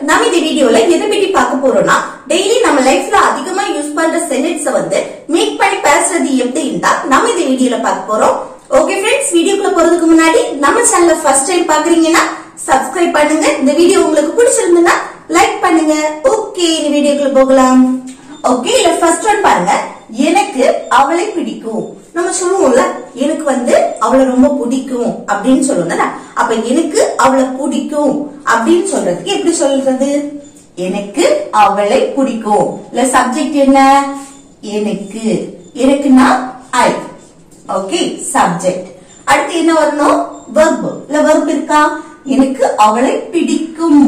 நம்ம இந்த வீடியோல எதை பத்தி பார்க்க போறோம்னா டெய்லி நம்ம லைஃப்ல அதிகமா யூஸ் பண்ற சென்டென்ஸை வந்து மேக் பண்ணி பேசுறது எப்படின்னு தான் நம்ம இந்த வீடியோல பார்க்க போறோம். ஓகே ஃப்ரெண்ட்ஸ், வீடியோக்குள்ள போறதுக்கு முன்னாடி நம்ம சேனலை ஃபர்ஸ்ட் டைம் பாக்குறீங்கன்னா சப்ஸ்கிரைப் பண்ணுங்க. இந்த வீடியோ உங்களுக்கு பிடிச்சிருந்தா லைக் பண்ணுங்க. ஓகே, இந்த வீடியோக்குள்ள போகலாம். ஓகே, இல்ல ஃபர்ஸ்ட் ஒன் பாருங்க. எனக்கு அவளை பிடிக்கும். நம்ம சொல்லுவோம்ல, எனக்கு வந்து அவளை ரொம்ப பிடிக்கும் அப்படின்னு சொல்லுவோம்ல. அப்ப எனக்கு அவளை பிடிக்கும் அப்படின்னு சொல்றதுக்கு எப்படி சொல்றது? எனக்கு அவளை பிடிக்கும். இல்ல சப்ஜெக்ட் என்ன? எனக்கு. எனக்குன்னா ஐ. Okay, subject. அடுத்து என்ன வரணும்? வெர்ப். இல்ல வெர்ப் இருக்கா? எனக்கு அவளை பிடிக்கும்.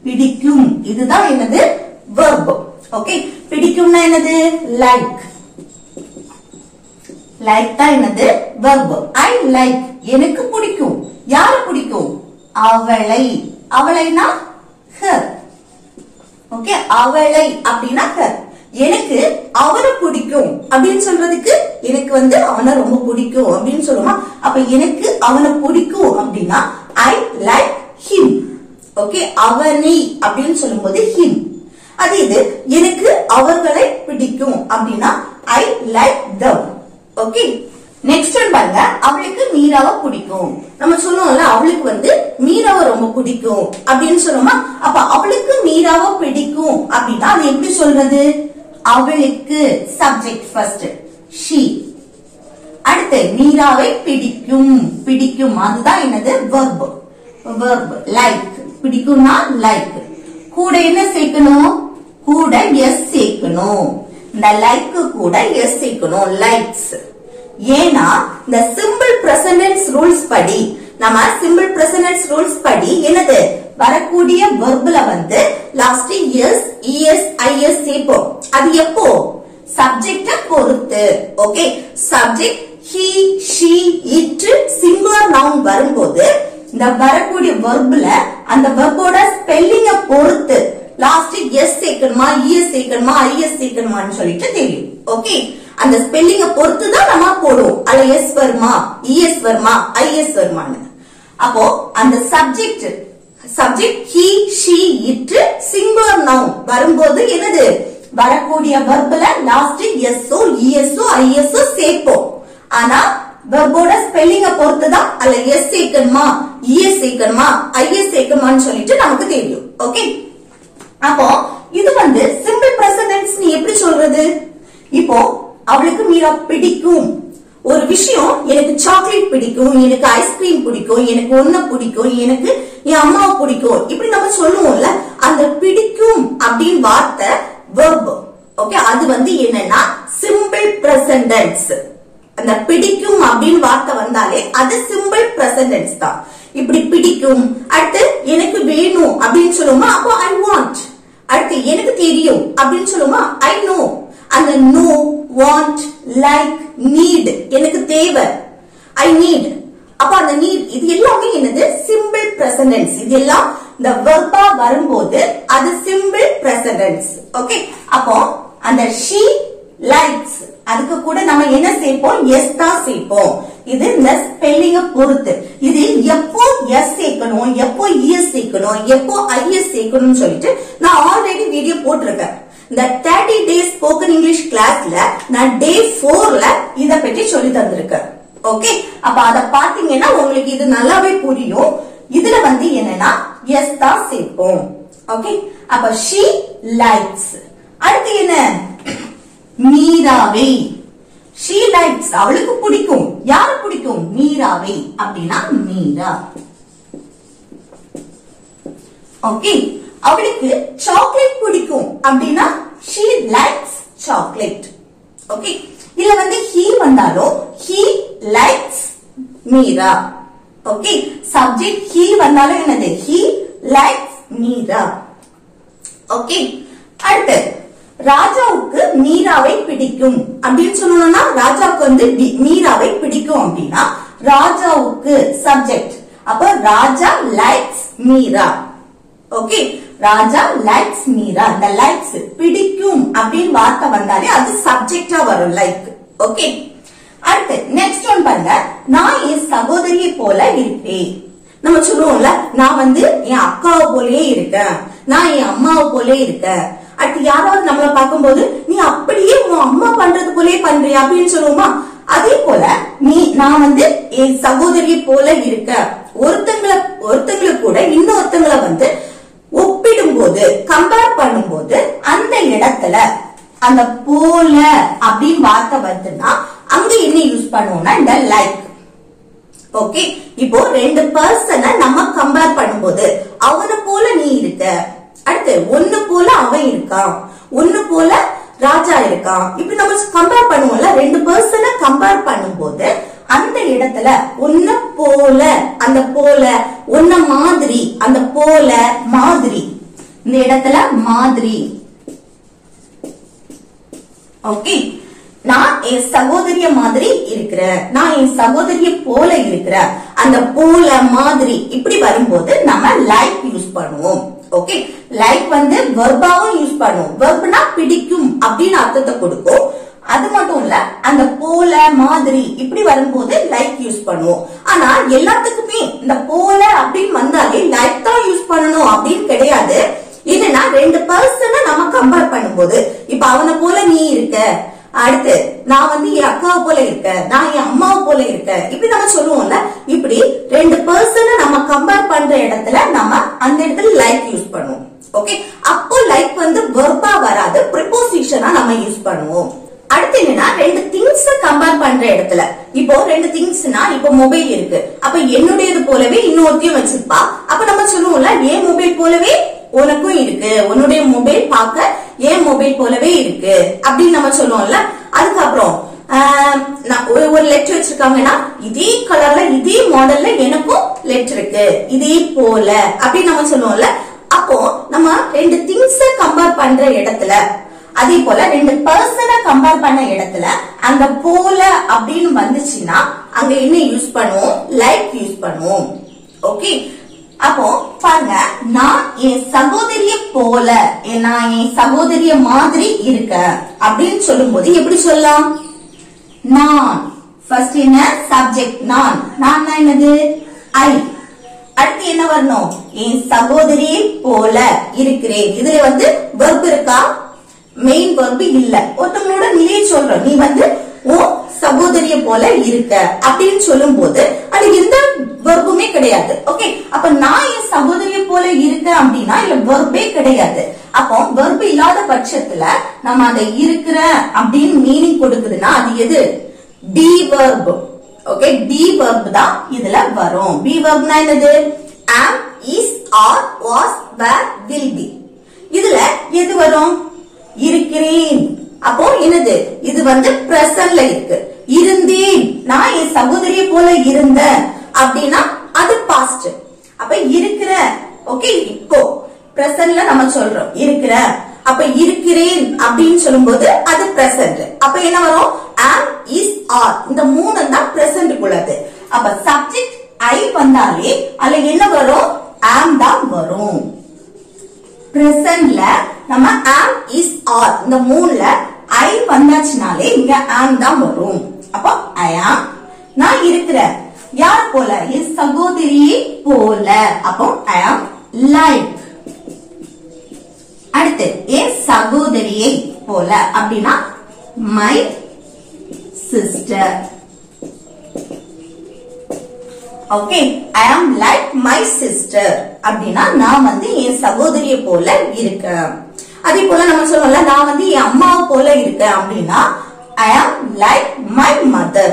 பிடிக்கும் இதுதான் என்னது? வெர்ப். ஓகே, பிடிக்கும்னா என்னது? லைக். லைக் தான் என்னது? வெர்ப். I like. எனக்கு பிடிக்கும். யார பிடிக்கும்? அவளை. அவளைனா ஹர். ஓகே, அவளை அப்படின்னா ஹர். எனக்கு அவரை பிடிக்கும் அப்படின்னு சொல்றதுக்கு எனக்கு வந்து அவனை ரொம்ப பிடிக்கும் அப்படின்னு சொல்லுமா. அப்ப எனக்கு அவனை பிடிக்கும் அப்படின்னா ஐ லைக் ஹிம். ஓகே, அவனை அப்படின்னு சொல்லும் போது ஹிம். அது இது எனக்கு அவர்களை பிடிக்கும் அப்படின்னா I like them. Okay, next one பாருங்க. அவளுக்கு மீராவை பிடிக்கும். நம்ம சொல்லுவோம்ல, அவளுக்கு வந்து மீராவை ரொம்ப பிடிக்கும் அப்படின்னு சொல்லுவோமா. அப்ப அவளுக்கு மீராவை பிடிக்கும் அப்படின்னா அது எப்படி சொல்றது? அவளுக்கு சப்ஜெக்ட் ஃபர்ஸ்ட் she. அடுத்து மீராவை பிடிக்கும். பிடிக்கும் அதுதான் என்னது? verb. verb like. பிடிக்கும்னா லைக். கூட என்ன சேர்க்கணும்? கூட எஸ் சேர்க்கணும். இந்த லைக் கூட எஸ் சேர்க்கணும். லைக்ஸ். ஏன்னா இந்த சிம்பிள் பிரசன்ட் ரூல்ஸ் படி, நம்ம சிம்பிள் பிரசன்ட் ரூல்ஸ் படி என்னது? வரக்கூடிய வெர்ப்ல வந்து லாஸ்ட் எஸ் இஎஸ் ஐஎஸ் சேர்ப்போம். அது எப்போ? சப்ஜெக்ட பொறுத்து. Okay, subject he she it singular noun வரும்போது இந்த வரக்கூடிய வெர்ப்ல அந்த வெர்போட ஸ்பெல்லிங்க பொறுத்து லாஸ்ட் எஸ் சேர்க்கணுமா இஎஸ் சேர்க்கணுமா ஐஎஸ் சேர்க்கணுமான்னு சொல்லிட்டு தெரியும். ஓகே, அந்த ஸ்பெல்லிங்க பொறுத்து தான் நம்ம போடுவோம். அல்ல எஸ் வருமா இஎஸ் வருமா ஐஎஸ் வருமான்னு. அப்போ அந்த subject he she it singular noun வரும்போது என்னது? வரக்கூடிய வெர்ப்ல லாஸ்ட் எஸ் ஓ இஎஸ் ஓ ஐஎஸ் ஓ சேர்ப்போம். ஆனா வெர்போட ஸ்பெல்லிங்க பொறுத்து தான் அல்ல எஸ் சேர்க்கணுமா இஎஸ் சேர்க்கணுமா ஐஎஸ் சேர்க்கணுமான்னு சொல்லிட்டு நமக்கு தெரியும். ஓகே, அப்போ இது வந்து சிம்பிள் பிரசன்ட் டென்ஸ் நீ எப்படி சொல்றது? இப்போ அவளுக்கு மீரா பிடிக்கும். ஒரு விஷயம், எனக்கு சாக்லேட் பிடிக்கும், எனக்கு ஐஸ்கிரீம் பிடிக்கும், எனக்கு ஒன்ன பிடிக்கும், எனக்கு என் அம்மாவை பிடிக்கும், இப்படி நம்ம சொல்லுவோம்ல. அந்த பிடிக்கும் அப்படின்னு வார்த்தை வெர்ப். ஓகே, அது வந்து என்னன்னா சிம்பிள் பிரசன்ட் டென்ஸ். அந்த பிடிக்கும் அப்படின்னு வார்த்தை வந்தாலே அது சிம்பிள் பிரசன்ட் டென்ஸ் தான். இப்படி பிடிக்கும். அடுத்து எனக்கு வேணும் அப்படின்னு சொல்லுவோமா, அப்போ ஐ வாண்ட். அடுத்து எனக்கு தெரியும் அப்படின்னு சொல்லுவோமா, ஐ நோ. அந்த நோ, வாண்ட், லைக், நீட் எனக்கு தேவை, ஐ நீட். அப்ப அந்த நீட் இது எல்லாமே என்னது? Simple present tense. இது எல்லாம் இந்த வெர்பா வரும்போது அது சிம்பிள் பிரசன்ட் டென்ஸ். ஓகே, அப்போ அந்த she likes அதுக்கு கூட நம்ம என்ன சேர்ப்போம்? எஸ் தான் சேர்ப்போம். இது இந்த ஸ்பெல்லிங்க பொறுத்து. இது எப்போ எஸ் சேர்க்கணும், எப்போ இஎஸ் சேர்க்கணும், எப்போ ஐஎஸ் சேர்க்கணும்னு சொல்லிட்டு நான் ஆல்ரெடி வீடியோ போட்டிருக்கேன். இந்த 30 டேஸ் ஸ்போக்கன் இங்கிலீஷ் கிளாஸ்ல நான் டே 4ல இத பற்றி சொல்லி தந்திருக்கேன். ஓகே, அப்ப அத பாத்தீங்கன்னா உங்களுக்கு இது நல்லாவே புரியும். இதுல வந்து என்னன்னா எஸ் தான் சேர்ப்போம். ஓகே, அப்ப she likes. அடுத்து என்ன? மீராவை. she likes அவளுக்கு பிடிக்கும். யாரு பிடிக்கும்? மீராவை. அப்படின்னா மீரா. ஓகே, அவளுக்கு சாக்லேட் பிடிக்கும் அப்படின்னா she likes chocolate. ஓகே, இல்ல வந்து he வந்தாலும் he likes Meera. Okay, subject he வந்தாலும் என்னது? he likes Meera. ஓகே, அடுத்து ராஜாவுக்கு மீராவை பிடிக்கும் அப்படின்னு சொல்லணும்னா ராஜாவுக்கு வந்து மீராவை பிடிக்கும் அப்படின்னா ராஜாவுக்கு சப்ஜெக்ட். அப்ப ராஜா லைக்ஸ் மீரா. ஓகே, ராஜா லைக்ஸ் மீரா. இந்த லைக்ஸ் பிடிக்கும் அப்படின்னு வார்த்தை வந்தாலே அது சப்ஜெக்டா வரும், லைக். ஓகே, அடுத்து நெக்ஸ்ட் ஒன் பாருங்க. நான் என் சகோதரியை போல இருப்பேன். நம்ம சொல்லுவோம்ல, நான் வந்து என் அக்காவை போலயே இருக்கேன், நான் என் அம்மாவை போல இருக்கேன். அடுத்து யாராவது நம்மள பார்க்கும்போது நீ அப்படியே உன் அம்மா பண்றது போலே பண்றியா அப்படின்னு சொல்லுவோமா? அதே போல நான் வந்து என் சகோதரியை போல இருக்க. ஒருத்தங்களை கூட இன்னொருத்தங்களை வந்து ஒப்பிடும் போது, கம்பேர் பண்ணும் போது அந்த இடத்துல அந்த போல அப்படின்னு வார்த்தை வருதுன்னா அங்க என்ன யூஸ் பண்ணுவோம்னா இந்த லைக். ஓகே, இப்போ ரெண்டு பர்சனை நம்ம கம்பேர் பண்ணும்போது அவனை போல நீ இருக்க, அடுத்து ஒன்னு போல அவன் இருக்கான், ஒன்னு போல ராஜா இருக்கான், இப்படி நம்ம கம்பேர் பண்ணுவோம்ல. ரெண்டு பர்சனை கம்பேர் பண்ணும்போது அந்த இடத்துல ஒன்ன போல, அந்த போல, ஒன்ன மாதிரி, அந்த போல மாதிரி, இந்த இடத்துல மாதிரி. ஓகே, நான் என் சகோதரிய மாதிரி இருக்கிறேன், நான் என் சகோதரிய போல இருக்கிறேன், அந்த போல மாதிரி இப்படி வரும்போது நம்ம லைக் யூஸ் பண்ணுவோம். ஓகே, லைக் வந்து வெர்பாவும் யூஸ் பண்ணுவோம். வெர்ப்னா பிடிக்கும் அப்படின்னு அர்த்தத்தை கொடுக்கும். அது மட்டும் இல்ல, அந்த போல மாதிரி இப்படி வரும்போது லைக் யூஸ் பண்ணுவோம். ஆனா எல்லாத்துக்குமே இந்த போல அப்படின்னு வந்தாலே லைக் தான் யூஸ் பண்ணணும் அப்படின்னு கிடையாது. என்னன்னா ரெண்டு பர்சனை நம்ம கம்பேர் பண்ணும்போது, இப்ப அவனை போல நீ இருக்க, அடுத்து நான் வந்து என் அக்காவை போல இருக்க, நான் என் அம்மாவை போல இருக்க, இப்படி நம்ம சொல்லுவோம்ல. இப்படி ரெண்டு பர்சனை நம்ம கம்பேர் பண்ற இடத்துல நம்ம அந்த இடத்துல லைக் யூஸ் பண்ணுவோம். ஓகே, அப்போ லைக் வந்து வெர்பா வராது, ப்ரிபோசிஷனா நம்ம யூஸ் பண்ணுவோம். அடுத்து என்னன்னா ரெண்டு திங்ஸ் கம்பேர் பண்ற இடத்துல, இப்போ ரெண்டு திங்ஸ்னா இப்போ மொபைல் இருக்கு, அப்ப என்னுடையது போலவே இன்னொருத்தையும் வச்சிருப்பா. அப்ப நம்ம சொல்லுவோம்ல என் மொபைல் போலவே உனக்கும் இருக்கு, உன்னுடைய மொபைல் பார்க்க என் மொபைல் போலவே இருக்கு அப்படின்னு நம்ம சொல்லுவோம்ல. அதுக்கப்புறம் ஒரு லெட்டர் வச்சிருக்காங்கன்னா இதே கலர்ல இதே மாடல்ல எனக்கும் லெட்டர் இருக்கு, இதே போல அப்படின்னு நம்ம சொல்லுவோம்ல. அப்போ நம்ம ரெண்டு திங்ஸ் கம்பேர் பண்ற இடத்துல, அதே போல ரெண்டு பர்சனை கம்பேர் பண்ண இடத்துல அந்த போல அப்படின்னு வந்துச்சுன்னா அங்க என்ன யூஸ் பண்ணுவோம்? லைக் யூஸ் பண்ணுவோம். ஓகே, அப்போ பாருங்க, நான் என் சகோதரிய போல, நான் என் சகோதரிய மாதிரி இருக்க அப்படின்னு சொல்லும் போது எப்படி சொல்லலாம்? நான் ஃபர்ஸ்ட் என்ன? சப்ஜெக்ட் நான். நான் என்னது? ஐ. அடுத்து என்ன வரணும்? என் சகோதரியை போல இருக்கிறேன். இதுல வந்து வெர்ப் இருக்கா? மெயின் வெர்ப் இல்ல. ஒருத்தவங்களோட நிலையை சொல்றோம், நீ வந்து உன் சகோதரிய போல இருக்க அப்படின்னு சொல்லும் போது அது எந்த வெர்புமே கிடையாது. ஓகே, அப்ப நான் என் சகோதரிய போல இருக்க அப்படின்னா இல்ல வெர்பே கிடையாது. அப்போ வெர்பு இல்லாத பட்சத்துல நம்ம அதை இருக்கிற அப்படின்னு மீனிங் கொடுக்குதுன்னா அது எது? B verb. Okay, B verb தான் இதுல வரும். பி வெர்ப்னா என்னது? am, is, are, was, were, will be. இதுல எது வரும்? இருக்கிறேன். அப்போ என்னது? இது வந்து பிரசன்ட்ல இருக்கு. இருந்தேன், நான் என் சகோதரிய போல இருந்தேன் அப்படின்னா அது பாஸ்ட். அப்ப இருக்கிற, ஓகே, இப்போ பிரசன்ட்ல நம்ம சொல்றோம் இருக்கிற. அப்ப இருக்கிறேன் அப்படின்னு சொல்லும்போது அது பிரசன்ட். அப்ப என்ன வரும்? am, is, are, இந்த மூணு தான் பிரசன்ட் உள்ளது. அப்ப சப்ஜெக்ட் ஐ வந்தாலே அதுல என்ன வரும்? am தான் வரும். பிரசன்ட்ல நம்ம am, is, are இந்த மூணுல ஐ வந்தாச்சுனாலே இங்க am தான் வரும். அப்போ I am, நான் இருக்கிறேன். யார் போல? என் சகோதரியை போல. அப்போ I am like. அடுத்து என் சகோதரியை போல அப்படின்னா my sister. Okay, I am like my sister அப்படின்னா நான் வந்து என் சகோதரிய போல இருக்கேன். அதே போல நம்ம சொல்லுவோம்ல, நான் வந்து என் அம்மாவை போல இருக்கேன் அப்படின்னா I am like my mother.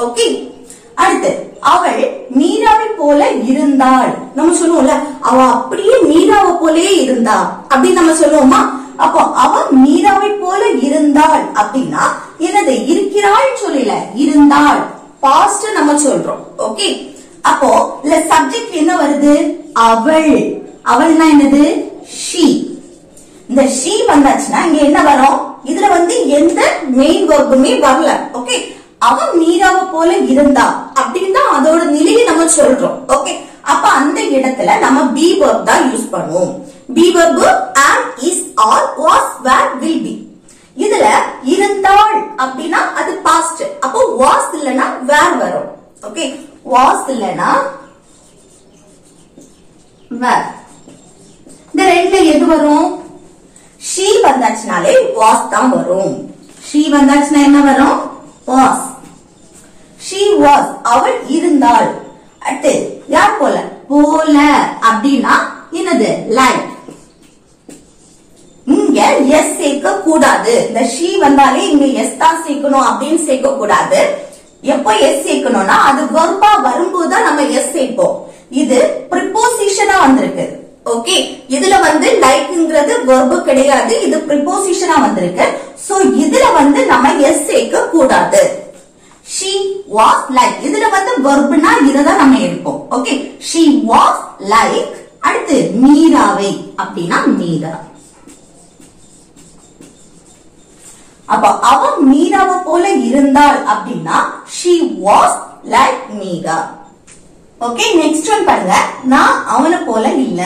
Okay, அடுத்து அவள் மீராவை போல இருந்தாள். நம்ம சொல்லுவோம்ல அவ அப்படியே மீராவை போலே இருந்தா அப்படின்னு நம்ம சொல்லுவோமா? அப்போ அவ மீராவை போல இருந்தாள் அப்படின்னா என்னது? இருக்கிறாள் சொல்லல, இருந்தாள். பாஸ்ட் நம்ம சொல்றோம். ஓகே, அப்போ இல்ல சப்ஜெக்ட் என்ன வருது? அவள். அவள்னா என்னது? she. இந்த she வந்தாச்சுன்னா இங்க என்ன வரும்? இதுல வந்து எந்த மெயின் வெர்புமே வரல. ஓகே, அவன் மீராவை போல இருந்தா அப்படின்னு தான் அதோட நிலையை நம்ம சொல்றோம். ஓகே, அப்ப அந்த இடத்துல நம்ம பி வெர்ப் தான் யூஸ் பண்ணுவோம். B verb am, is, are, was, were, will be. இதுல இருந்தாள் அப்படின்னா அது பாஸ்ட். அப்போ was இல்லனா were வரும். ஓகே, was இல்லனா were. இந்த ரெண்டுல எது வரும்? she வந்தாச்சுனாலே was தான் வரும். she வந்தாச்சுனா என்ன வரும்? was. she was அவள் இருந்தாள். அடுத்து யார் போல? போல அப்படின்னா என்னது? like. இங்க எஸ் சேர்க்க கூடாது. இந்த she வந்தாலே இங்க எஸ் தான் சேர்க்கணும் அப்படின்னு சேர்க்க கூடாது. எப்போ எஸ் சேர்க்கணும்னா அது வெர்பா வரும்போது நம்ம எஸ் சேர்ப்போம். இது ப்ரிபோசிஷனா வந்திருக்கு. ஓகே, இதுல லைக்ங்கிறது வெர்பு கிடையாது, இது ப்ரிபோசிஷனா வந்திருக்கு. சோ இதுல நம்ம எஸ் சேர்க்க கூடாது. she was like இதுல வெர்புனா இததான் நம்ம எடுப்போம். Okay, she was like. அடுத்து மீராவை அப்படின்னா மீரா. அப்ப அவ மீராவை போல இருந்தாள் அப்படின்னா she was like Meera. Okay, next one பாருங்க. நான் அவனை போல இல்ல.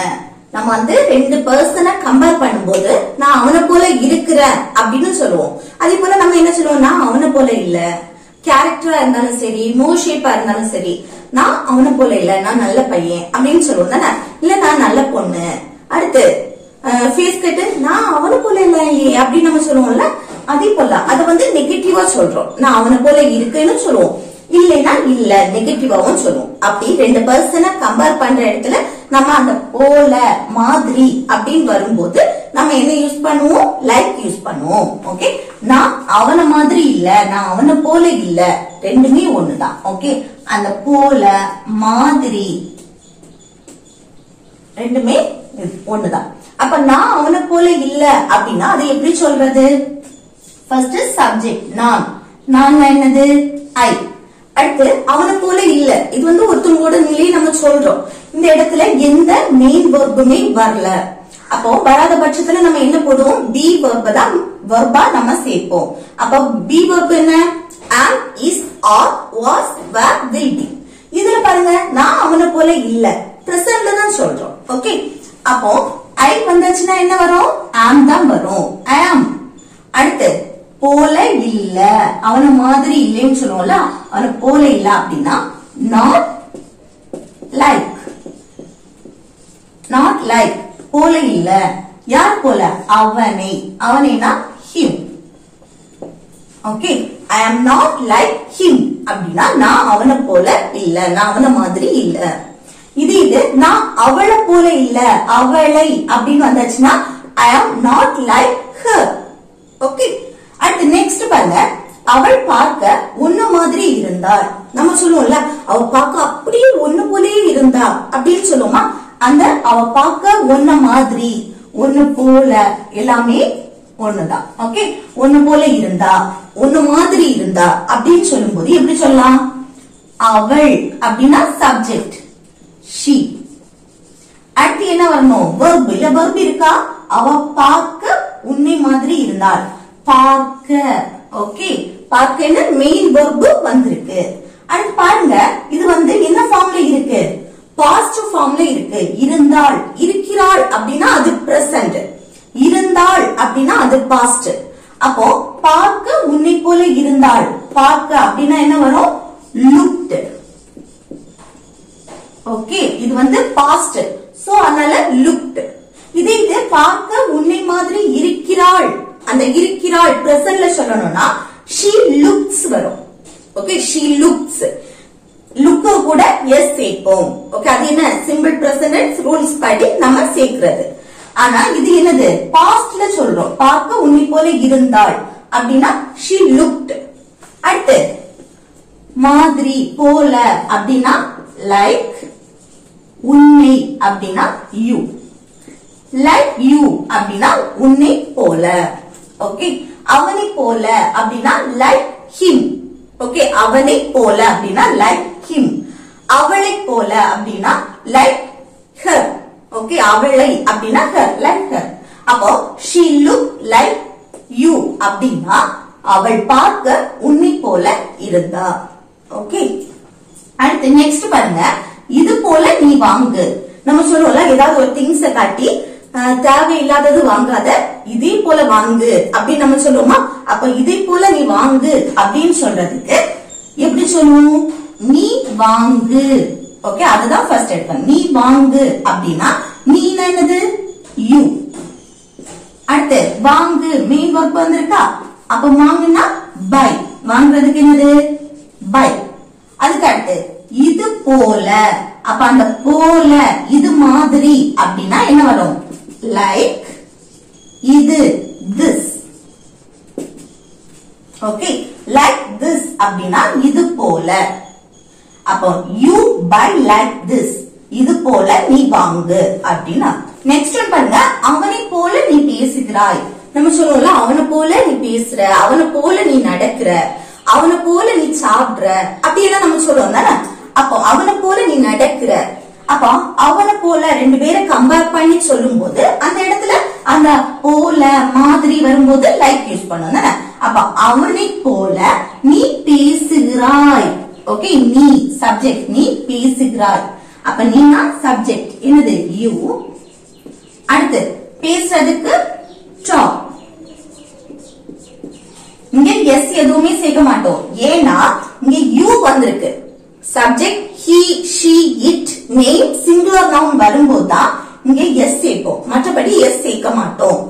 நம்ம ரெண்டு பர்சனை கம்பேர் பண்ணும்போது நான் அவனை போல இருக்கிறேன் அப்படின்னு சொல்லுவோம். அதே போல நம்ம என்ன சொல்லுவோம்? நான் அவனை போல இல்ல. கேரக்டரா இருந்தாலும் சரி, நோ ஷேப்பா இருந்தாலும் சரி, நான் அவனை போல இல்ல, நான் நல்ல பையன் அப்படின்னு சொல்லுவோம் தானே? இல்ல நான் நல்ல பொண்ணு. அடுத்து ஃபேஸ் கட்டு, நான் அவனை போல இல்ல அப்படின்னு நம்ம சொல்லுவோம்ல. அதே போல அத நெகட்டிவா சொல்றோம். நான் அவனை போல இருக்குன்னு சொல்லுவோம், இல்லைன்னா இல்ல நெகட்டிவாவும் சொல்லுவோம். அப்படி ரெண்டு பர்சனை கம்பேர் பண்ற இடத்துல நம்ம அந்த போல, மாதிரி அப்படின்னு வரும்போது நம்ம என்ன யூஸ் பண்ணுவோம்? லைக் யூஸ் பண்ணுவோம். ஓகே, நான் அவனை மாதிரி இல்ல, நான் அவனை போல இல்ல, ரெண்டுமே ஒண்ணுதான். ஓகே, அந்த போல, மாதிரி ரெண்டுமே ஒண்ணுதான். அப்ப நான் அவனை போல இல்ல அப்படின்னா அதை எப்படி சொல்றது? ஃபர்ஸ்ட் சப்ஜெக்ட் நான், நான் என்னது? ஐ. அடுத்து அவனை போல இல்ல, இது ஒருத்தவங்களோட நிலையை நம்ம சொல்றோம். இந்த இடத்துல எந்த மெயின் வெர்புமே வரல. அப்போ வராத பட்சத்துல நம்ம என்ன போடுவோம்? பி வெர்ப தான் வெர்பா நம்ம சேர்ப்போம். அப்போ பி வெர்ப் என்ன? am, is, are, was, were, will be. இதுல பாருங்க, நான் அவனை போல இல்ல, பிரசன்ட்ல தான் சொல்றோம். ஓகே, அப்போ ஐ வந்தாச்சுன்னா என்ன வரும்? am தான் வரும். am. அடுத்து போல இல்ல, அவன மாதிரி இல்லைன்னு சொல்லுவோம்ல, அவன போல இல்ல அப்படின்னா not like. not like போல இல்ல. யார் போல? அவனை. அவனைனா him. Okay, I am not like him அப்படின்னா நான் அவனை போல இல்ல, நான் அவன மாதிரி இல்ல. இது நான் அவளை போல இல்ல, அவளை அப்படின்னு வந்தாச்சுன்னா I am not like her. Okay, அடுத்து நெக்ஸ்ட் பாருங்க. அவள் பார்க்க ஒன்னு மாதிரி இருந்தாள். நம்ம சொல்லுவோம்ல, அவ பார்க்க அப்படியே ஒன்னு போலயே இருந்தா அப்படின்னு சொல்லுவோமா? அந்த அவ பார்க்க ஒன்ன மாதிரி, ஒன்னு போல, எல்லாமே ஒண்ணுதான். ஓகே, ஒன்னு போல இருந்தா, ஒன்னு மாதிரி இருந்தா அப்படின்னு சொல்லும்போது எப்படி சொல்லலாம்? அவள் அப்படின்னா சப்ஜெக்ட் she. அடுத்து என்ன வரணும்? verb. இல்ல verb இருக்கா? அவ பார்க்க உன்னை மாதிரி இருந்தாள், பார்க்க. ஓகே, பார்க்க மெயின் verb வந்திருக்கு. அடுத்து பாருங்க, இது என்ன ஃபார்ம்ல இருக்கு? பாசிட்டிவ் ஃபார்ம்ல இருக்கு. இருந்தாள், இருக்கிறாள் அப்படின்னா அது பிரசன்ட், இருந்தாள் அப்படின்னா அது பாஸ்ட். அப்போ பார்க்க உன்னை போல இருந்தாள், பார்க்க அப்படின்னா என்ன வரும்? looked. ஓகே, இது பாஸ்ட், சோ அதனால looked. இது பார்க்க உன்னை மாதிரி இருக்கிறாள், அந்த இருக்கிறாள் பிரசன்ட்ல சொல்லணும்னா she looks வரும். Okay, she looks. லுக் கூட எஸ் சேர்ப்போம். ஓகே, அது என்ன? சிம்பிள் பிரசன்ட் ரூல்ஸ் படி நம்ம சேர்க்கிறது. ஆனா இது என்னது? பாஸ்ட்ல சொல்றோம். பார்க்க உன்னை போல இருந்தாள் அப்படின்னா she looked. அடுத்து மாதிரி, போல அப்படின்னா like, உன்னை அப்படின்னா you, like you அப்படின்னா உன்னை போல. ஓகே, அவனை போல அப்படின்னா like him. ஓகே, அவனை போல அப்படின்னா like him. அவளை போல அப்படின்னா like her. ஓகே, அவளை அப்படின்னா her, like her. அப்போ she looked like you அப்படின்னா அவள் பார்க்க உன்னை போல இருந்தா. ஓகே, அடுத்து நெக்ஸ்ட் பாருங்க. இது போல நீ வாங்கு. நம்ம சொல்லுவோம்ல, ஏதாவது ஒரு திங்ஸ் காட்டி தேவையில்லாதது வாங்காத, இதே போல வாங்கு அப்படின்னு நம்ம சொல்லுவோமா? அப்ப இதே போல நீ வாங்கு அப்படின்னு சொல்றதுக்கு எப்படி சொல்லுவோம்? நீ வாங்கு. ஓகே, அதுதான் ஃபர்ஸ்ட் எடுக்கணும். நீ வாங்கு அப்படின்னா நீ என்னது? you. அடுத்து வாங்கு மெயின் வர்ப் வந்திருக்கா, அப்ப வாங்குனா buy, வாங்குறதுக்கு என்னது buy. அதுக்கு அடுத்து இது போல, அப்ப அந்த போல இது மாதிரி அப்படின்னா என்ன வரும், like இது this. ஓகே, like this அப்படின்னா இது போல. அப்போ you buy like this, இது போல நீ வாங்கு அப்படின்னா. நெக்ஸ்ட் ஒன் பாருங்க, அவனை போல நீ பேசுகிறாய். நம்ம சொல்லுவோம்ல, அவனை போல நீ பேசுற, அவனை போல நீ நடக்கிற, அவனை போல நீ சாப்பிடுற, அப்படி எல்லாம் நம்ம சொல்லுவோம் தானே. அப்போ அவனை போல நீ நடக்கிற, அப்போ அவனை போல ரெண்டு பேரை கம்பேர் பண்ணி சொல்லும் போது அந்த இடத்துல அந்த போல மாதிரி வரும்போது லைக் யூஸ் பண்ணுவோம் தானே. அப்ப அவனை போல நீ பேசுகிறாய். ஓகே, நீ சப்ஜெக்ட், நீ பேசுகிறாய். அப்ப நீனா சப்ஜெக்ட், என்னது யூ. அடுத்து பேசுறதுக்கு டாக். இங்க எஸ் எதுவுமே சேர்க்க மாட்டோம், ஏன்னா இங்க யூ வந்திருக்கு. Subject he she it name singular noun வரும்போதுதான் இங்க எஸ் சேர்ப்போம், மற்றபடி எஸ் சேர்க்க மாட்டோம்.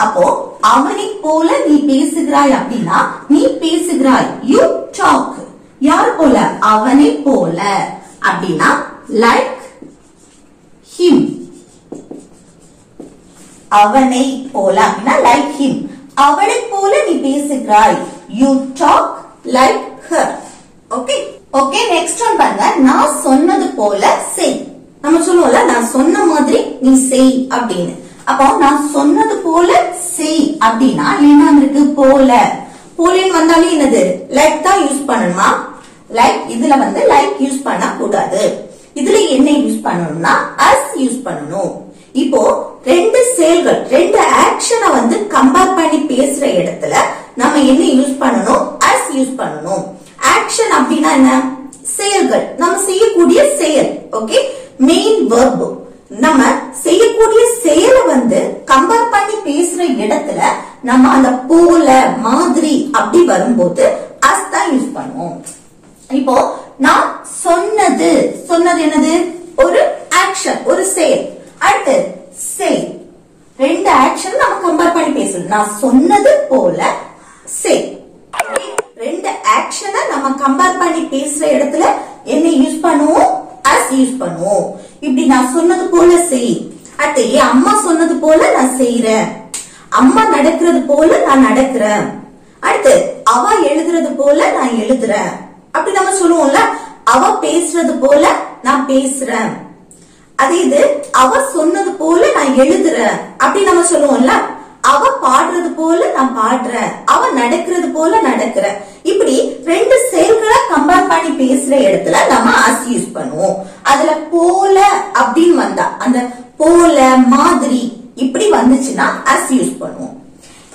அப்போ அவனை போல நீ பேசுகிறாய் அப்படின்னா நீ பேசுகிறாய், யூ டாக். யார் போல, அவனை போல அப்படின்னா like him. அவனை போல அப்படின்னா like him. அவளை போல நீ பேசுகிறாய், you talk like her. Okay okay, next one பாருங்க, நான் சொன்னது போல செய். நம்ம சொல்லுவோம்ல, நான் சொன்ன மாதிரி நீ செய் அப்படின்னு. அப்போ நான் சொன்னது போல செய் அப்படின்னா என்ன இருக்கு, போல. போலன்னு வந்தாலே என்னது, லைக் தான் யூஸ் பண்ணணுமா. லைக் இதுல வந்து லைக் யூஸ் பண்ண கூடாது. இதுல என்ன யூஸ் பண்ணணும்னா அஸ் யூஸ் பண்ணணும். இப்போ ரெண்டு செயல்கள், ரெண்டு ஆக்ஷனை வந்து கம்பேர் பண்ணி பேசுற இடத்துல நம்ம என்ன யூஸ் பண்ணணும், அஸ் யூஸ் பண்ணணும். ஆக்ஷன் அப்படின்னா என்ன, செயல்கள், நம்ம செய்யக்கூடிய செயல். Okay, main verb. நம்ம செய்யக்கூடிய செயலை வந்து கம்பேர் பண்ணி பேசுற இடத்துல நம்ம அந்த போல மாதிரி அப்படி வரும்போது அஸ் தான் யூஸ் பண்ணுவோம். இப்போ நான் சொன்னது, சொன்னது என்னது, ஒரு ஆக்ஷன், ஒரு செயல். அடுத்து செய், ரெண்டு ஆக்ஷன் நம்ம கம்பேர் பண்ணி பேசணும். நான் சொன்னது போல செய், ரெண்டு ஆக்ஷனை நம்ம கம்பேர் பண்ணி பேசுற இடத்துல என்ன யூஸ் பண்ணுவோம், அஸ் யூஸ் பண்ணுவோம். இப்படி நான் சொன்னது போல செய். அடுத்து என் அம்மா சொன்னது போல நான் செய்யறேன், அம்மா நடக்கிறது போல நான் நடக்கிறேன். அடுத்து அவ எழுதுறது போல நான் எழுதுறேன், அப்படி நம்ம சொல்லுவோம்ல. அவ பேசுறது போல நான் பேசுறேன். அதே இது அவ சொன்னது போல நான் எழுதுறேன், அப்படி நம்ம சொல்லுவோம்ல. அவ பாடுறது போல நான் பாடுறேன், அவ நடக்கிறது போல நடக்கிறேன். இப்படி ரெண்டு செயல்களை கம்பேர் பண்ணி பேசுற இடத்துல நம்ம அஸ் யூஸ் பண்ணுவோம். அதுல போல அப்படின்னு வந்தா, அந்த போல மாதிரி இப்படி வந்துச்சுன்னா அஸ் யூஸ் பண்ணுவோம்.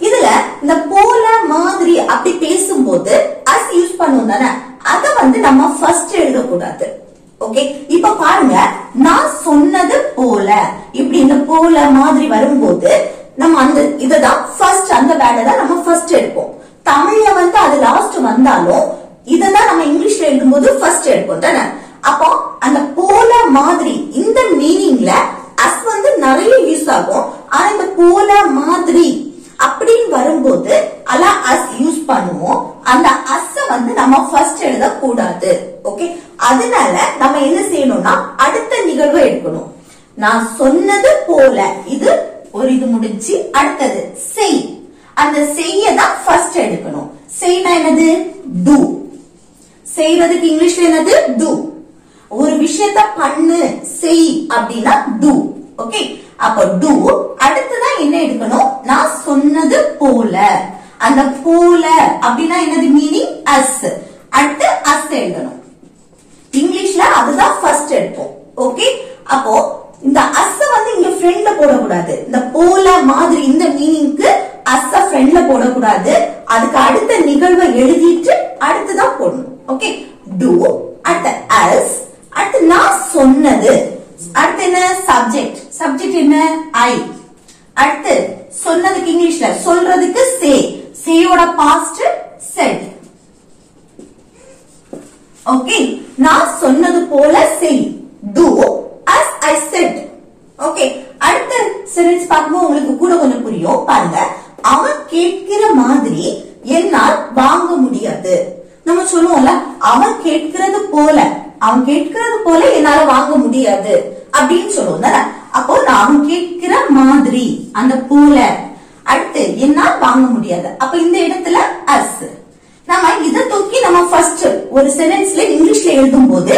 இதுல இந்த போல மாதிரி அப்படி பேசும்போது அஸ் யூஸ் பண்ணுவோம் தானே, அத வந்து நம்ம ஃபர்ஸ்ட் எழுதக்கூடாது. ஓகே, இப்ப பாருங்க, நான் சொன்னது போல இப்படி இந்த போல மாதிரி வரும்போது நம்ம அந்த இததான் ஃபர்ஸ்ட், அந்த வேர்டை தான் நம்ம ஃபர்ஸ்ட் எடுப்போம். தமிழ்ல வந்து அது லாஸ்ட் வந்தாலும் இததான் நம்ம இங்கிலீஷ்ல எழுதும்போது ஃபர்ஸ்ட் எடுப்போம் தானே. அப்போ அந்த போல மாதிரி இந்த மீனிங்ல அஸ் வந்து நிறைய யூஸ் ஆகும். ஆனா இந்த போல மாதிரி அப்படின்னு வரும்போது அல்ல அஸ் யூஸ் பண்ணுவோம். அந்த அஸ் வந்து நம்ம ஃபர்ஸ்ட் எழுத கூடாது. ஓகே, அதனால நம்ம என்ன செய்யணும்னா அடுத்த நிகழ்வை எடுக்கணும். நான் சொன்னது போல, இது ஒரு இது முடிஞ்சு அடுத்தது செய். அந்த செய்யதான் ஃபர்ஸ்ட் எடுக்கணும். செய்னா என்னது, do. செய்யறதுக்கு இங்கிலீஷ்ல என்னது, do. ஒரு விஷயத்த பண்ணு, செய் அப்படின்னா do. ஓகே, அப்ப do. அடுத்ததான் என்ன எடுக்கணும், நான் சொன்னது போல. அந்த போல அப்படின்னா என்னது மீனிங், அஸ். அடுத்து அஸ் எழுதணும். இங்கிலீஷ்ல அதுதான் ஃபர்ஸ்ட் எடுப்போம். ஓகே, அப்போ இந்த அஸ் வந்து இங்க ஃப்ரெண்ட்ல போடக்கூடாது. இந்த போல மாதிரி இந்த மீனிங்க்கு அஸ் ஃப்ரெண்ட்ல போடக்கூடாது. அதுக்கு அடுத்த நிகழ்வை எழுதிட்டு அடுத்துதான் போடணும். Okay, do. அடுத்து அஸ். அடுத்து நான் சொன்னது. அடுத்து என்ன, சப்ஜெக்ட். சப்ஜெக்ட் என்ன, ஐ. அடுத்து சொன்னதுக்கு இங்கிலீஷ்ல சொல்றதுக்கு சே. சேயோட பாஸ்ட் செட். ஓகே, நான் சொன்னது போல செய், do as I said. Okay, அடுத்து சென்டென்ஸ் பார்க்கும்போது உங்களுக்கு கூட கொஞ்சம் புரியும். பாருங்க, அவன் கேட்கிற மாதிரி என்னால் வாங்க முடியாது. நம்ம சொல்லுவோம்ல, அவன் கேட்கிறது போல என்னால வாங்க முடியாது அப்படின்னு சொல்லுவோம். அப்போ அவன் கேட்கிற மாதிரி, அந்த போல, அடுத்து என்னால் வாங்க முடியாது. அப்ப இந்த இடத்துல அஸ். நம்ம இதை தூக்கி நம்ம ஃபர்ஸ்ட் ஒரு சென்டென்ஸ்ல இங்கிலீஷ்ல எழுதும் போது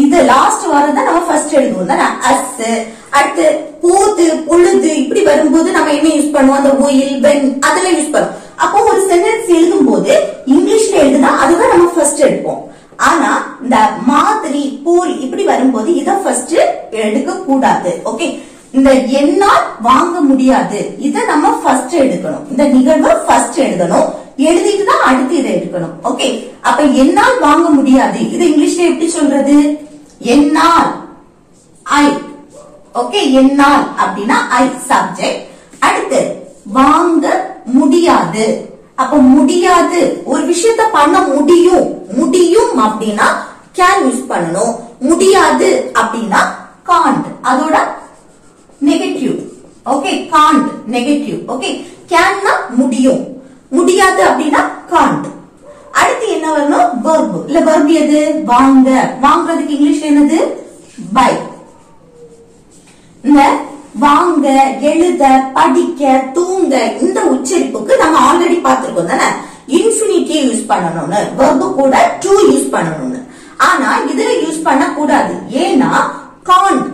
இது லாஸ்ட் வரதான் நம்ம ஃபர்ஸ்ட் எழுதுவோம் தானே, அஸ். அடுத்து போது, பொழுது இப்படி வரும்போது நம்ம என்ன யூஸ் பண்ணுவோம், அந்த ஒயில், வென் அதெல்லாம் யூஸ் பண்ணுவோம். அப்போ ஒரு சென்டென்ஸ் எழுதும் போது இங்கிலீஷ்ல எழுதுனா அதுதான் நம்ம ஃபர்ஸ்ட் எடுப்போம். ஆனா இந்த மாதிரி, போல் இப்படி வரும்போது இத ஃபர்ஸ்ட் எடுக்க கூடாது. ஓகே, இந்த என்னால் வாங்க முடியாது இத நம்ம ஃபர்ஸ்ட் எடுக்கணும். இந்த நிகழ்வு ஃபர்ஸ்ட் எழுதணும், எழுதிட்டு தான் அடுத்து இதை எடுக்கணும். ஓகே, அப்ப என்னால் வாங்க முடியாது இது இங்கிலீஷ்ல எப்படி சொல்றது, என்னால், ஐ. ஓகே, என்னால் அப்படின்னா ஐ சப்ஜெக்ட். அடுத்து வாங்க முடியாது. அப்ப முடியாது, ஒரு விஷயத்த பண்ண முடியும் அப்படின்னா கேன் யூஸ் பண்ணணும். முடியாது அப்படின்னா காண்ட், அதோட negative. Okay, can't negative. Okay, கேன்னா முடியும், முடியாது அப்படின்னா காண்ட். அடுத்து என்ன வரணும், வெர்ப். இல்ல வெர்ப் எது, வாங்க. வாங்குறதுக்கு இங்கிலீஷ்ல என்னது, பை. இந்த வாங்க, எழுத, படிக்க, தூங்க இந்த உச்சரிப்புக்கு நம்ம ஆல்ரெடி பார்த்திருக்கோம் தானே, இன்ஃபினிட்டிவ் யூஸ் பண்ணணும்னு, வெர்ப் கூட டு யூஸ் பண்ணணும்னு. ஆனா இதுல யூஸ் பண்ண கூடாது. ஏன்னா can't,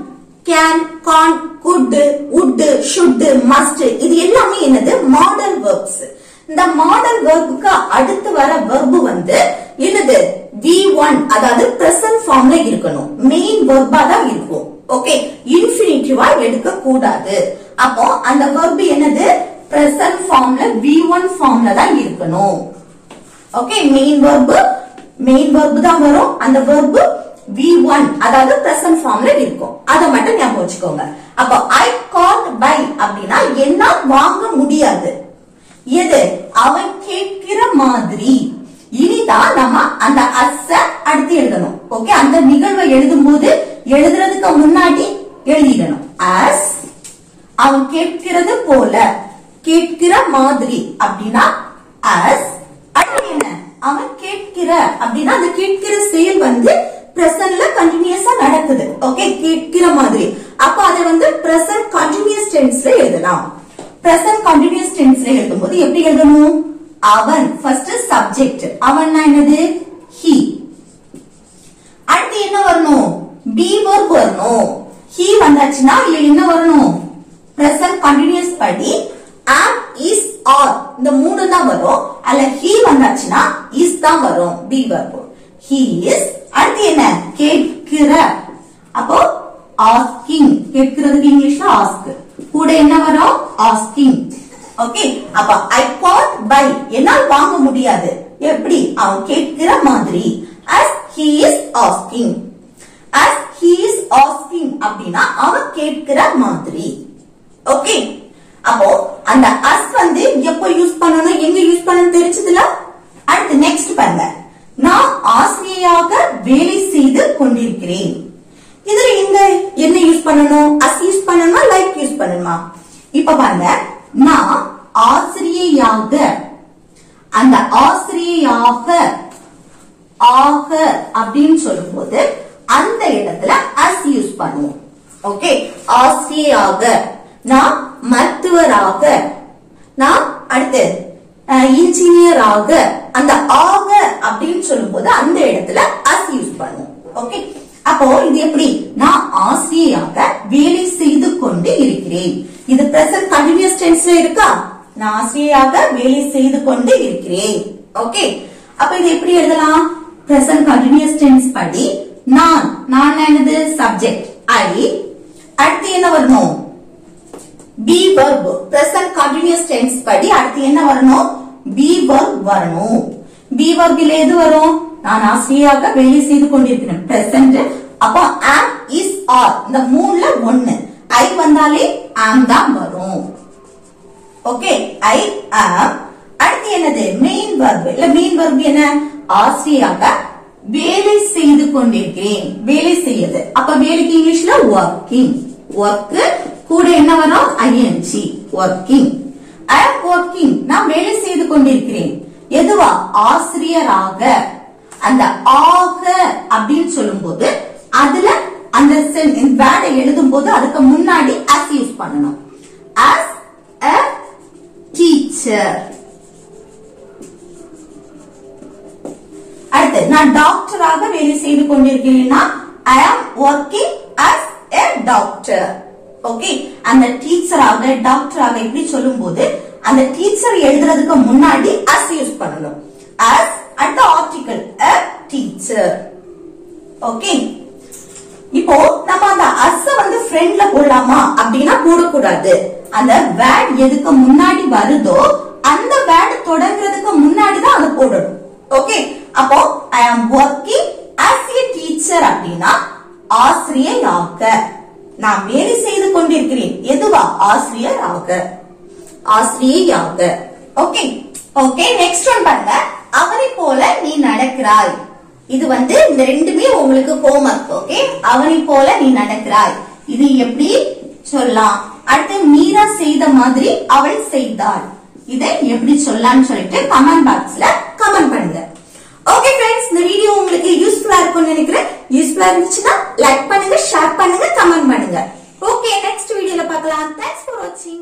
can, can't, could, would, should, must இது எல்லாமே என்னது, மாடல் வெர்ப்ஸ். இந்த மாடல் வெர்புக்கு அடுத்து வர வெர்ப் வந்து என்னது, V1, அதாவது பிரசன்ட் ஃபார்ம்ல இருக்கணும், மெயின் வெர்பா தான் இருக்கும். ஓகே, இன்ஃபினிட்டிவா எடுக்க கூடாது. அப்போ அந்த வெர்ப் என்னது, பிரசன்ட் ஃபார்ம்ல V1 ஃபார்ம்ல தான் இருக்கணும். ஓகே, மெயின் வெர்ப் தான் வரும். அந்த வெர்ப் V1 அதாவது பிரசன்ட் ஃபார்ம்ல இருக்கும். அத மட்டும் ஞாபகம் வச்சுக்கோங்க. அப்போ I can't buy அப்படின்னா என்னால் வாங்க முடியாது. எது, அவன் கேட்கிற மாதிரி. இனிதான் நம்ம அந்த அஸ்ஸ அடுத்து எழுதணும். ஓகே, அந்த நிகழ்வை எழுதும் போது எழுதுறதுக்கு முன்னாடி எழுதிடணும். as, அவன் கேட்கிறது போல, கேட்கிற மாதிரி அப்படின்னா as. அடுத்து என்ன, அவன் கேட்கிற அப்படின்னா அந்த கேட்கிற செயல் வந்து பிரசன்ட்ல கண்டினியூஸா நடக்குது. ஓகே, கேட்கிற மாதிரி. அப்ப அதை வந்து பிரசன்ட் கண்டினியூஸ் டென்ஸ்ல எழுதலாம். பிரசன்ட் கண்டினியூஸ் டென்ஸ்ல எழுதும் போது எப்படி எழுதணும், அவன் ஃபர்ஸ்ட் சப்ஜெக்ட், அவன்னா என்னது, he. அடுத்து என்ன வரணும், be verb வரணும். he வந்தாச்சுன்னா இல்ல என்ன வரணும், present continuous படி am, is, are இந்த மூணு தான் வரும். அல்ல he வந்தாச்சுன்னா is தான் வரும், be verb. he is. அடுத்து என்ன, கேட்கிற. அப்போ asking, கேட்கிறதுக்கு இங்கிலீஷ்ல ask, கூட என்ன வரும், asking. ஓகே, அப்ப I can't buy என்னால் வாங்க முடியாது. எப்படி, அவன் கேட்கிற மாதிரி. as he is asking, as he is asking அப்படின்னா அவன் கேட்கிற மாதிரி. ஓகே, அப்போ அந்த as வந்து எப்போ யூஸ் பண்ணணும், எங்க யூஸ் பண்ணணும் தெரிஞ்சதுல. அடுத்து நெக்ஸ்ட் பாருங்க, நான் ஆசிரியையாக வேலை செய்து கொண்டிருக்கிறேன். இதுல இந்த என்ன யூஸ் பண்ணணும், as யூஸ் பண்ணணுமா லைக் யூஸ் பண்ணணுமா. இப்ப பாருங்க, நான் ஆசிரியையாக, அந்த ஆசிரியையாக ஆக அப்படின்னு சொல்லும் போது அந்த இடத்துல as யூஸ் பண்ணுவோம். ஓகே, ஆசிரியையாக. நான் மருத்துவராக, நான் அடுத்து இன்ஜினியராக, அந்த ஆக அப்படின்னு சொல்லும் போது அந்த இடத்துல as யூஸ் பண்ணுவோம். ஓகே, அப்போ இது எப்படி, நான் ஆசிரியையாக வேலை செய்து கொண்டு இருக்கிறேன். இது பிரசன்ட் கண்டினியூஸ் டென்ஸ்ல இருக்கா, நான் ஆசிரியையாக வேலை செய்து கொண்டு இருக்கிறேன். ஓகே, அப்ப இது எப்படி எழுதலாம், பிரசன்ட் கண்டினியூஸ் டென்ஸ் படி நான் என்னது, சப்ஜெக்ட் I. அடுத்து என்ன வரணும், be verb. Present continuous tense படி அடுத்து என்ன வரணும், be verb வரணும். be verb ல எது வரும், நான் ஆசிரியையாக வேலை செய்து கொண்டிருக்கிறேன், பிரசன்ட். அப்போ am, is, are இந்த மூணுல ஒண்ணு. I வந்தாலே am தான் வரும். Okay, I am. அடுத்து என்னது, மெயின் verb. இல்ல மெயின் verb என்ன, ஆசிரியையாக வேலை செய்து கொண்டிருக்கிறேன், வேலை செய்யுது. அப்ப வேலைக்கு இங்கிலீஷ்ல working. work கூட என்ன வரும், முடிஞ்சிருச்சு working. I am working. நான் வேலை செய்து கொண்டிருக்கிறேன். எதுவா? ஆசிரியராக. அந்த ஆக அப்படின்னு சொல்லும்போது அதுல அந்த வேர்டை எழுதும் போது அதுக்கு முன்னாடி as யூஸ் பண்ணணும். As a teacher. அடுத்து நான் டாக்டராக வேலை செய்து கொண்டிருக்கிறேன்னா I am working as a doctor. Okay, அந்த டீச்சராக டாக்டராக இப்படி சொல்லும் போது அந்த டீச்சர் எழுதுறதுக்கு முன்னாடி as யூஸ் பண்ணணும். as at the article a teacher. Okay, இப்போ நம்ம அந்த as வந்து ஃப்ரெண்ட்ல போடலாமா அப்படின்னா போடக்கூடாது. அந்த வேர்ட் எதுக்கு முன்னாடி வருதோ அந்த வேர்ட் தொடங்குறதுக்கு முன்னாடி தான் அதை போடணும். ஓகே, அப்போ I am working as a teacher அப்படின்னா ஆசிரியராக நான் வேலை செய்து கொண்டிருக்கிறேன். எதுவா? ஆசிரியராக. ஆசிரியராக. ஓகே ஓகே, நெக்ஸ்ட் ஒன் பாருங்க. அவனை போல நீ நடக்கிறாய். இது வந்து இந்த ரெண்டுமே உங்களுக்கு ஹோம்வொர்க். ஓகே, அவனை போல நீ நடக்கிறாய் இது எப்படி சொல்லலாம்? அடுத்து மீரா செய்த மாதிரி அவள் செய்தாள். இதை எப்படி சொல்லலாம்னு சொல்லிட்டு கமெண்ட் பாக்ஸ்ல கமெண்ட் பண்ணுங்க. ஓகே फ्रेंड्स, இந்த வீடியோ உங்களுக்கு யூஸ்ஃபுல்லா இருக்கும்னு நினைக்கிறேன். யூஸ்ஃபுல்லா இருந்துச்சுன்னா லைக் பண்ணுங்க, ஷேர் பண்ணுங்க, கமெண்ட் பண்ணுங்க. ஓகே, நெக்ஸ்ட் வீடியோல பார்க்கலாம். Thanks for watching.